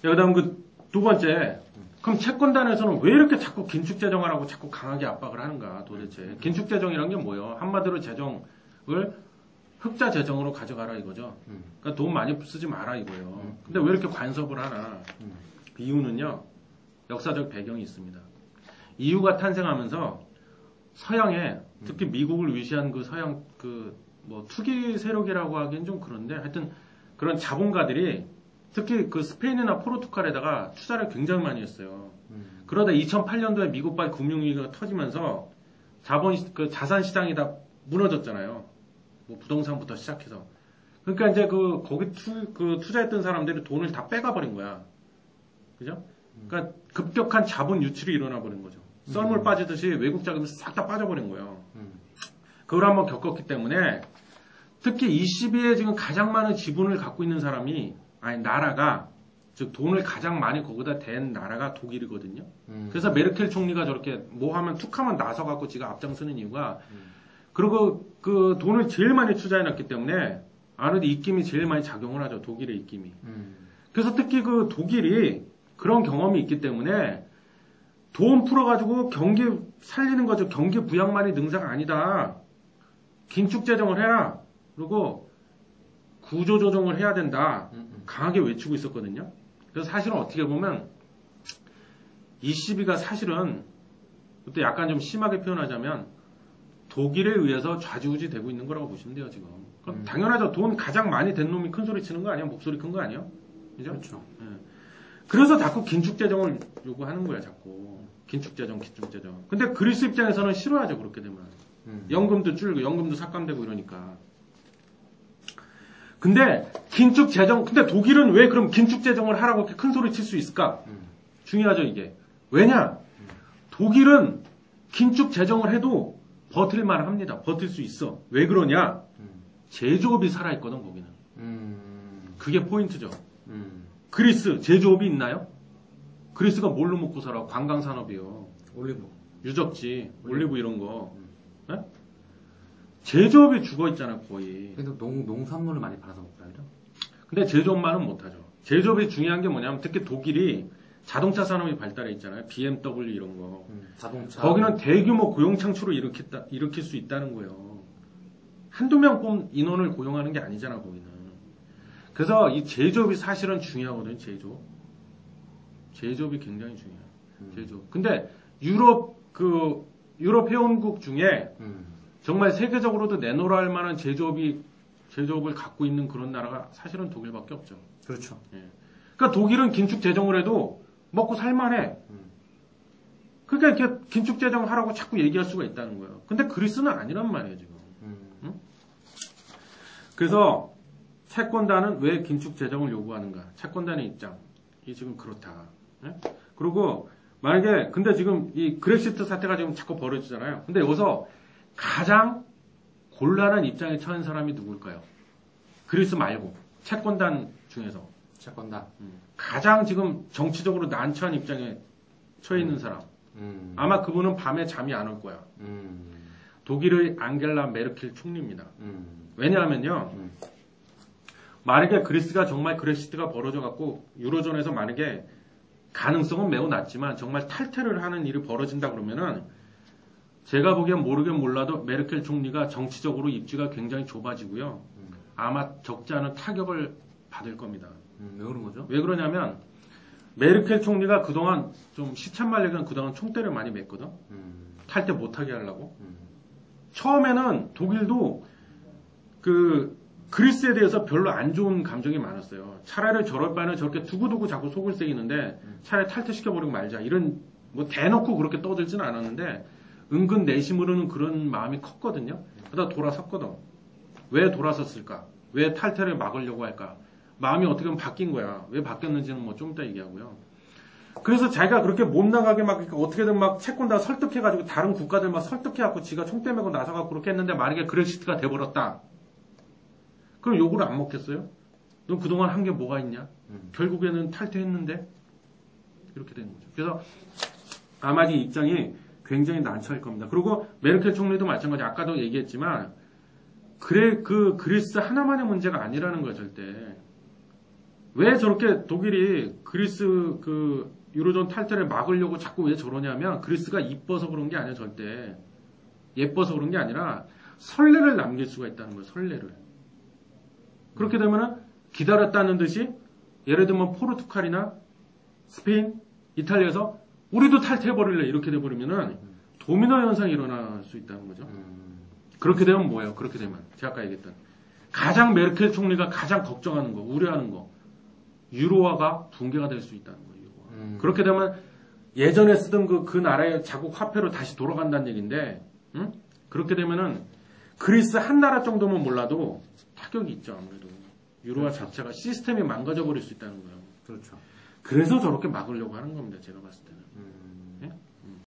그다음 그 두 번째, 그럼 채권단에서는 왜 이렇게 자꾸 긴축 재정을 하고 자꾸 강하게 압박을 하는가 도대체. 긴축 재정이란 게 뭐예요? 한마디로 재정을 흑자 재정으로 가져가라 이거죠. 그러니까 돈 많이 쓰지 마라 이거예요. 근데 왜 이렇게 간섭을 하나? 그 이유는요, 역사적 배경이 있습니다. EU가 탄생하면서 서양에, 특히 미국을 위시한 그 서양 뭐 투기 세력이라고 하기엔 좀 그런데 하여튼 그런 자본가들이 특히 그 스페인이나 포르투갈에다가 투자를 굉장히 많이 했어요. 그러다 2008년도에 미국발 금융위기가 터지면서 자산 시장이 다 무너졌잖아요. 뭐 부동산부터 시작해서. 그러니까 이제 거기 투자했던 사람들이 돈을 다 빼가버린 거야. 그죠? 그러니까 급격한 자본 유출이 일어나 버린 거죠. 썰물 빠지듯이 외국 자금이 싹 다 빠져버린 거예요. 그걸 한번 겪었기 때문에 특히 22에 지금 가장 많은 지분을 갖고 있는 나라가, 즉 돈을 가장 많이 거기다 댄 나라가 독일이거든요. 그래서 메르켈 총리가 저렇게 뭐 하면 툭 하면 나서갖고 지가 앞장서는 이유가, 그리고 그 돈을 제일 많이 투자해놨기 때문에 아무래도 입김이 제일 많이 작용을 하죠. 독일의 입김이. 그래서 특히 그 독일이 그런 경험이 있기 때문에 돈 풀어가지고 경기 살리는 거죠. 경기 부양만이 능사가 아니다. 긴축 재정을 해라. 그리고 구조 조정을 해야 된다. 강하게 외치고 있었거든요. 그래서 사실은 어떻게 보면 ECB가 사실은 그때 약간 좀 심하게 표현하자면 독일에 의해서 좌지우지 되고 있는 거라고 보시면 돼요, 지금. 그럼 당연하죠. 돈 가장 많이 된 놈이 큰 소리 치는 거 아니야? 목소리 큰 거 아니야? 그죠? 그렇죠. 예. 그래서 자꾸 긴축 재정을 요구하는 거야, 자꾸. 긴축 재정, 긴축 재정. 근데 그리스 입장에서는 싫어하죠, 그렇게 되면. 연금도 줄고, 연금도 삭감되고 이러니까. 근데 긴축 재정, 근데 독일은 왜 그럼 긴축 재정을 하라고 이렇게 큰 소리 칠 수 있을까? 중요하죠, 이게. 왜냐? 독일은 긴축 재정을 해도 버틸만 합니다. 버틸 수 있어. 왜 그러냐? 제조업이 살아있거든, 거기는. 그게 포인트죠. 그리스, 제조업이 있나요? 그리스가 뭘로 먹고 살아? 관광산업이요. 올리브. 유적지, 올리브 이런 거. 네? 제조업이 죽어있잖아, 거의. 그래도 농산물을 많이 팔아서 먹더라고요. 근데 제조업만은 못하죠. 제조업이 중요한 게 뭐냐면 특히 독일이 자동차 산업이 발달해 있잖아요. BMW 이런 거. 자동차. 거기는 대규모 고용 창출을 일으킬 수 있다는 거예요. 한두 명 인원을 고용하는 게 아니잖아, 거기는. 그래서 이 제조업이 사실은 중요하거든요, 제조업. 제조업이 굉장히 중요해요. 제조업. 근데 유럽 회원국 중에 정말 세계적으로도 내놓으라 할 만한 제조업을 갖고 있는 그런 나라가 사실은 독일밖에 없죠. 그렇죠. 예. 그러니까 독일은 긴축 재정을 해도 먹고 살만해. 그러니까 이렇게 긴축 재정 하라고 자꾸 얘기할 수가 있다는 거예요. 근데 그리스는 아니란 말이에요, 지금. 응? 그래서 채권단은 왜 긴축 재정을 요구하는가? 채권단의 입장이 지금 그렇다. 예? 그리고 만약에 근데 지금 이 그렉시트 사태가 지금 자꾸 벌어지잖아요. 근데 여기서 가장 곤란한 입장에 처한 사람이 누굴까요? 그리스 말고 채권단 중에서 채권단. 가장 지금 정치적으로 난처한 입장에 처해 있는 사람. 아마 그분은 밤에 잠이 안 올 거야. 독일의 앙겔라 메르켈 총리입니다. 왜냐하면요. 만약에 그리스가 정말 그렉시트가 벌어져갖고 유로존에서 만약에 가능성은 매우 낮지만 정말 탈퇴를 하는 일이 벌어진다 그러면은 제가 보기엔 모르긴 몰라도 메르켈 총리가 정치적으로 입지가 굉장히 좁아지고요. 아마 적지 않은 타격을 받을 겁니다. 왜 그런 거죠? 왜 그러냐면 메르켈 총리가 그동안 좀 시참말리기는 그동안 총대를 많이 맸거든. 탈퇴 못하게 하려고. 처음에는 독일도 그리스에 대해서 별로 안 좋은 감정이 많았어요. 차라리 저럴 바에는 저렇게 두고두고 자꾸 속을 새기는데 차라리 탈퇴시켜버리고 말자. 이런 뭐 대놓고 그렇게 떠들지는 않았는데 은근 내심으로는 그런 마음이 컸거든요. 그러다 돌아섰거든. 왜 돌아섰을까? 왜 탈퇴를 막으려고 할까? 마음이 어떻게 보면 바뀐 거야. 왜 바뀌었는지는 뭐 좀 이따 얘기하고요. 그래서 자기가 그렇게 못 나가게 막 어떻게든 막 채권 다 설득해가지고 다른 국가들 막 설득해갖고 지가 총대 메고 나서갖고 그렇게 했는데 만약에 그렉시트가 돼버렸다. 그럼 욕을 안 먹겠어요? 너 그동안 한 게 뭐가 있냐? 결국에는 탈퇴했는데? 이렇게 되는 거죠. 그래서 아마 이 입장이 굉장히 난처할 겁니다. 그리고 메르켈 총리도 마찬가지. 아까도 얘기했지만 그리스 하나만의 문제가 아니라는 거예요, 절대. 왜 저렇게 독일이 그리스 그 유로존 탈퇴를 막으려고 자꾸 왜 저러냐면 그리스가 이뻐서 그런 게 아니야 절대. 예뻐서 그런 게 아니라 선례를 남길 수가 있다는 거예요. 선례를. 그렇게 되면은 기다렸다는 듯이 예를 들면 포르투갈이나 스페인, 이탈리아에서 우리도 탈퇴해버릴래 이렇게 돼버리면은 도미노 현상이 일어날 수 있다는 거죠. 그렇게 되면 뭐예요? 그렇게 되면 제가 아까 얘기했던 가장 메르켈 총리가 가장 걱정하는 거, 우려하는 거 유로화가 붕괴가 될 수 있다는 거예요. 유로화. 그렇게 되면 예전에 쓰던 그 나라의 자국 화폐로 다시 돌아간다는 얘기인데 그렇게 되면은 그리스 한 나라 정도면 몰라도 타격이 있죠. 아무래도 유로화 자체가 시스템이 망가져 버릴 수 있다는 거예요. 그렇죠. 그래서 저렇게 막으려고 하는 겁니다. 제가 봤을 때는.